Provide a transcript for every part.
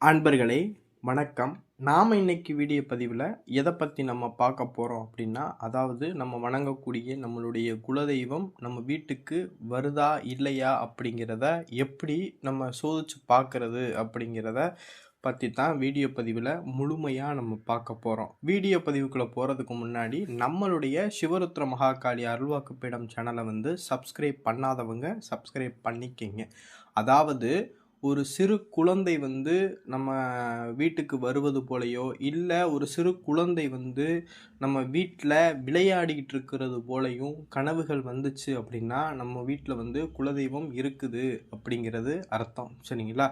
அன்பர்களே வணக்கம். நாம் இன்னைக்கு வீடியோ பதிவில் எதை பற்றி நம்ம பார்க்க போகிறோம் அப்படின்னா, அதாவது நம்ம வணங்கக்கூடிய நம்மளுடைய குலதெய்வம் நம்ம வீட்டுக்கு வருதா இல்லையா அப்படிங்கிறத எப்படி நம்ம சோதிச்சு பார்க்கறது அப்படிங்கிறத பற்றி தான் வீடியோ பதிவில் முழுமையாக நம்ம பார்க்க போகிறோம். வீடியோ பதிவுக்குள்ளே போகிறதுக்கு முன்னாடி நம்மளுடைய சிவருத்ர மகாகாளி அருள்வாக்கு பீடம் சேனலை சப்ஸ்கிரைப் பண்ணாதவங்க சப்ஸ்கிரைப் பண்ணிக்கங்க. அதாவது ஒரு சிறு குழந்தை நம்ம வீட்டுக்கு வருவது போலையோ, இல்லை ஒரு சிறு குழந்தை நம்ம வீட்டில் விளையாடிக்கிட்டு இருக்கிறது போலையும் கனவுகள் வந்துச்சு அப்படின்னா நம்ம வீட்டில் குலதெய்வம் இருக்குது அப்படிங்கிறது அர்த்தம். சரிங்களா?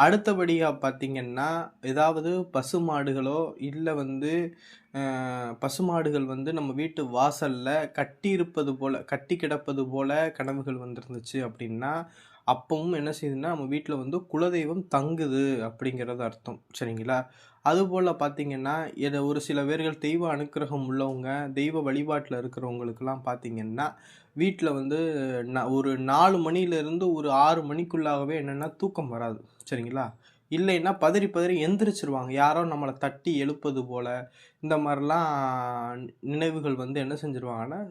அடுத்தபடியாக பார்த்திங்கன்னா, ஏதாவது பசுமாடுகளோ இல்லை பசுமாடுகள் நம்ம வீட்டு வாசலில் கட்டி கிடப்பது போல கனவுகள் வந்துருந்துச்சு அப்படின்னா, அப்பவும் என்ன செய்யுதுன்னா நம்ம வீட்டில் குலதெய்வம் தங்குது அப்படிங்கிறது அர்த்தம். சரிங்களா? அதுபோல் பார்த்திங்கன்னா, ஒரு சில பேர்கள் தெய்வ அனுக்கிரகம் உள்ளவங்க, தெய்வ வழிபாட்டில் இருக்கிறவங்களுக்கெல்லாம் பார்த்திங்கன்னா, வீட்டில் ஒரு 4 மணிலேருந்து ஒரு 6 மணிக்குள்ளாகவே என்னென்னா தூக்கம் வராது. சரிங்களா? இல்லைன்னா பதறி பதறி எந்திரிச்சிருவாங்க. யாரோ நம்மளை தட்டி எழுப்பது போல் இந்த மாதிரிலாம் நினைவுகள் என்ன செஞ்சுருவாங்கன்னா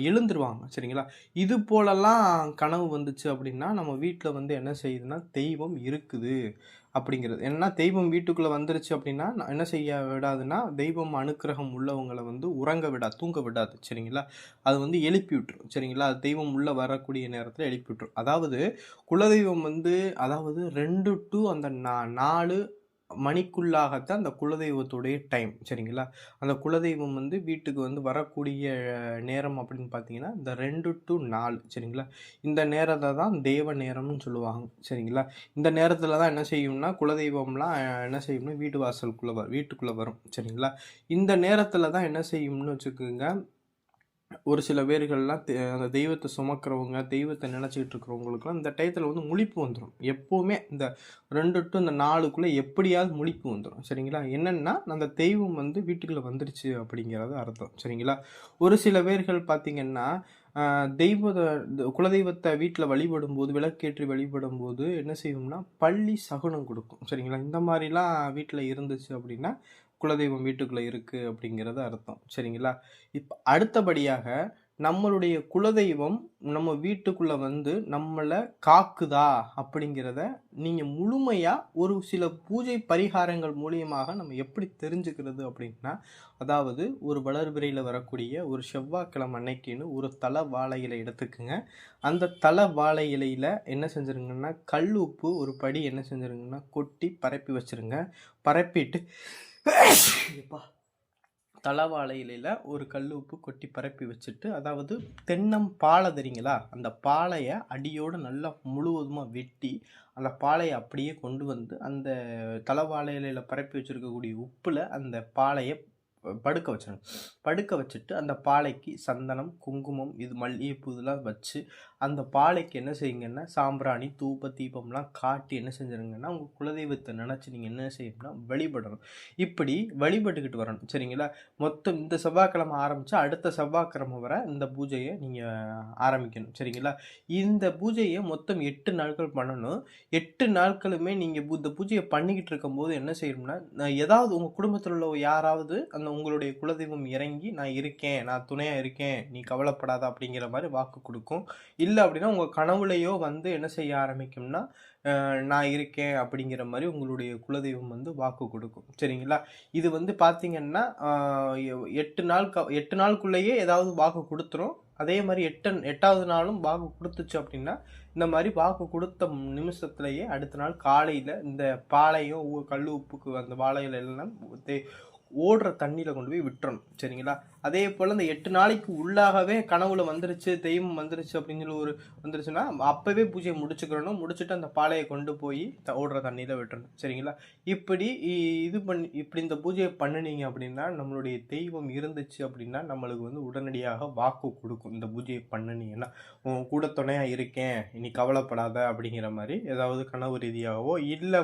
எழுந்துருவாங்க. சரிங்களா? இது போலலாம் கனவு வந்துச்சு அப்படின்னா நம்ம வீட்டில் என்ன செய்யுதுன்னா தெய்வம் இருக்குது அப்படிங்கிறது. ஏன்னா தெய்வம் வீட்டுக்குள்ளே வந்துருச்சு அப்படின்னா என்ன செய்ய விடாதுன்னா, தெய்வம் அனுக்கிரகம் உள்ளவங்களை உறங்க விடாது, தூங்க விடாது. சரிங்களா? அது எழுப்பி விட்டுரும். சரிங்களா? அது தெய்வம் உள்ளே வரக்கூடிய நேரத்தில் எழுப்பி விட்டுரும். அதாவது குலதெய்வம் அதாவது 2 to அந்த 4 மணிக்குள்ளாகத்தான் அந்த குலதெய்வத்துடைய டைம். சரிங்களா? அந்த குலதெய்வம் வீட்டுக்கு வரக்கூடிய நேரம் அப்படின்னு பார்த்தீங்கன்னா இந்த 2 to 4. சரிங்களா? இந்த நேரத்தை தான் தேவ நேரம்னு சொல்லுவாங்க. சரிங்களா? இந்த நேரத்தில் தான் என்ன செய்யும்னா குலதெய்வம்லாம் என்ன செய்யும்னா வீட்டுக்குள்ளே வரும். சரிங்களா? இந்த நேரத்தில் தான் என்ன செய்யும்னு வச்சுக்கோங்க, ஒரு சில பேர்கள்லாம் அந்த தெய்வத்தை சுமக்கிறவங்க, தெய்வத்தை நினச்சிக்கிட்டு இருக்கிறவங்களுக்குலாம் இந்த டயத்தில் முழிப்பு வந்துடும். எப்போவுமே இந்த 2 to இந்த 4க்குள்ளே எப்படியாவது முழிப்பு வந்துடும். சரிங்களா? என்னென்னா அந்த தெய்வம் வீட்டுக்குள்ளே வந்துடுச்சு அப்படிங்கிறது அர்த்தம். சரிங்களா? ஒரு சில பேர்கள் பார்த்திங்கன்னா, குலதெய்வத்தை வீட்டில் வழிபடும்போது, விளக்கேற்றி வழிபடும்போது என்ன செய்வோம்னா பள்ளி சகுனம் கொடுக்கும். சரிங்களா? இந்த மாதிரிலாம் வீட்டில் இருந்துச்சு அப்படின்னா குலதெய்வம் வீட்டுக்குள்ளே இருக்குது அப்படிங்கிறது அர்த்தம். சரிங்களா? இப்போ அடுத்தபடியாக நம்மளுடைய குலதெய்வம் நம்ம வீட்டுக்குள்ளே நம்மளை காக்குதா அப்படிங்கிறத நீங்கள் முழுமையாக ஒரு சில பூஜை பரிகாரங்கள் மூலியமாக நம்ம எப்படி தெரிஞ்சுக்கிறது அப்படின்னா, அதாவது ஒரு வளர்பிறையில் வரக்கூடிய ஒரு செவ்வாய்க்கிழமை அன்னைக்குன்னு ஒரு தலை வாழை இலை எடுத்துக்குங்க. அந்த தலை வாழை இலையில் என்ன செஞ்சுருங்கன்னா கல் உப்பு ஒரு படி என்ன செஞ்சுருங்கன்னா கொட்டி பரப்பி வச்சுருங்க. பரப்பிட்டு தலவாழை இலையில் ஒரு கல் உப்பு கொட்டி பரப்பி வச்சுட்டு, அதாவது தென்னம் பாலை தெரியுங்களா, அந்த பாலையை அடியோடு நல்லா முழுவதுமாக வெட்டி அந்த பாலையை அப்படியே கொண்டு அந்த தலவாழை இலையில் பரப்பி வச்சுருக்கக்கூடிய உப்பில் அந்த பாலையை படுக்க வச்சுட்டு அந்த பாலைக்கு சந்தனம், குங்குமம், இது மல்லிகைப்பூ இதெல்லாம் வச்சு அந்த பாலைக்கு என்ன செய்யுங்கன்னா சாம்பிராணி, தூப தீபம்லாம் காட்டி என்ன செஞ்சுருங்கன்னா உங்கள் குலதெய்வத்தை நினச்சி நீங்கள் என்ன செய்யணும்னா வழிபடணும். இப்படி வழிபட்டுக்கிட்டு வரணும். சரிங்களா? மொத்தம் இந்த செவ்வாய்க்கிழமை ஆரம்பித்தா அடுத்த செவ்வாய்க்கிழமை வர இந்த பூஜையை நீங்கள் ஆரம்பிக்கணும். சரிங்களா? இந்த பூஜையை மொத்தம் 8 நாட்கள் பண்ணணும். 8 நாட்களுமே நீங்கள் இந்த பூஜையை பண்ணிக்கிட்டு இருக்கும்போது என்ன செய்யணும்னா, ஏதாவது உங்கள் குடும்பத்தில் உள்ள யாராவது அந்த உங்களுடைய குலதெய்வம் இறங்கி நான் இருக்கேன், நான் துணையாக இருக்கேன், நீ கவலைப்படாத அப்படிங்கிற மாதிரி வாக்கு கொடுக்கும். இல்லை அப்படின்னா உங்கள் கனவுலையோ என்ன செய்ய ஆரம்பிக்கும்னா நான் இருக்கேன் அப்படிங்கிற மாதிரி உங்களுடைய குலதெய்வம் வாக்கு கொடுக்கும். சரிங்களா? இது பார்த்தீங்கன்னா 8 நாளுக்குள்ளேயே ஏதாவது வாக்கு கொடுத்துரும். அதே மாதிரி 8வது நாளும் வாக்கு கொடுத்துச்சு அப்படின்னா இந்த மாதிரி வாக்கு கொடுத்த நிமிஷத்துலேயே அடுத்த நாள் காலையில் இந்த பாலையும் கல் உப்புக்கு அந்த வாழையில எல்லாம் ஓடுற தண்ணியில் கொண்டு போய் விட்டுறணும். சரிங்களா? அதே போல் இந்த 8 நாளைக்கு உள்ளாகவே கனவுல வந்துருச்சு, தெய்வம் வந்துருச்சு அப்படின்னு சொல்லி வந்துருச்சுன்னா அப்போவே பூஜையை முடிச்சுட்டு அந்த பாலையை கொண்டு போய் ஓடுற தண்ணியில் விட்டுறணும். சரிங்களா? இப்படி இந்த பூஜையை பண்ணினீங்க அப்படின்னா நம்மளுடைய தெய்வம் இருந்துச்சு அப்படின்னா நம்மளுக்கு உடனடியாக வாக்கு கொடுக்கும். இந்த பூஜையை பண்ணினீங்கன்னா உன் கூட துணையாக இருக்கேன், இனி கவலைப்படாத அப்படிங்கிற மாதிரி ஏதாவது கனவு ரீதியாகவோ இல்லை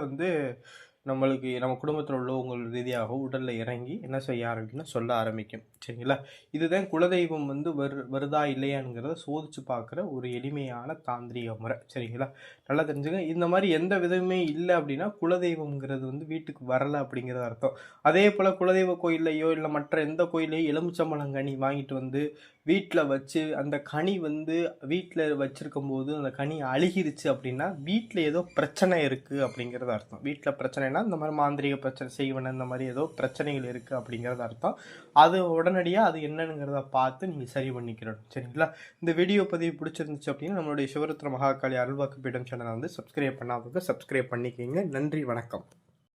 நம்மளுக்கு நம்ம குடும்பத்தில் உள்ளவங்கள் ரீதியாக உடலில் இறங்கி என்ன செய்ய ஆரம்பிக்கும்னா சொல்ல ஆரம்பிக்கும். சரிங்களா? இதுதான் குலதெய்வம் வந்து வருதா இல்லையாங்கிறத சோதிச்சு பார்க்குற ஒரு எளிமையான தாந்திரிக முறை. சரிங்களா? நல்லா தெரிஞ்சுங்க. இந்த மாதிரி எந்த விதமே இல்லை அப்படின்னா குலதெய்வம்ங்கிறது வந்து வீட்டுக்கு வரலை அப்படிங்கிறது அர்த்தம். அதே போல் குலதெய்வ கோயில்லையோ இல்லை மற்ற எந்த கோயிலையோ எலுமிச்சம்பழங்கனி வாங்கிட்டு வந்து வீட்டில் வச்சு அந்த கனி வந்து வீட்டில் வச்சிருக்கும் போது அந்த கனி அழுகிருச்சு அப்படின்னா வீட்டில் ஏதோ பிரச்சனை இருக்குது அப்படிங்கிறது அர்த்தம். வீட்டில் பிரச்சனைனா இந்த மாதிரி மாந்திரிக பிரச்சனை செய்வன இந்த மாதிரி ஏதோ பிரச்சனைகள் இருக்குது அப்படிங்கிறது அர்த்தம். அது உடனடியாக அது என்னங்கிறத பார்த்து நீங்கள் சரி பண்ணிக்கிறணும். சரிங்களா? இந்த வீடியோ பதிவு பிடிச்சிருந்துச்சு அப்படின்னா நம்மளுடைய சிவருத்ர மகாகாளி அருள்வாக்கு பீடம் சேனலை வந்து சப்ஸ்கிரைப் பண்ணாதவங்க சப்ஸ்கிரைப் பண்ணிக்கிங்க. நன்றி, வணக்கம்.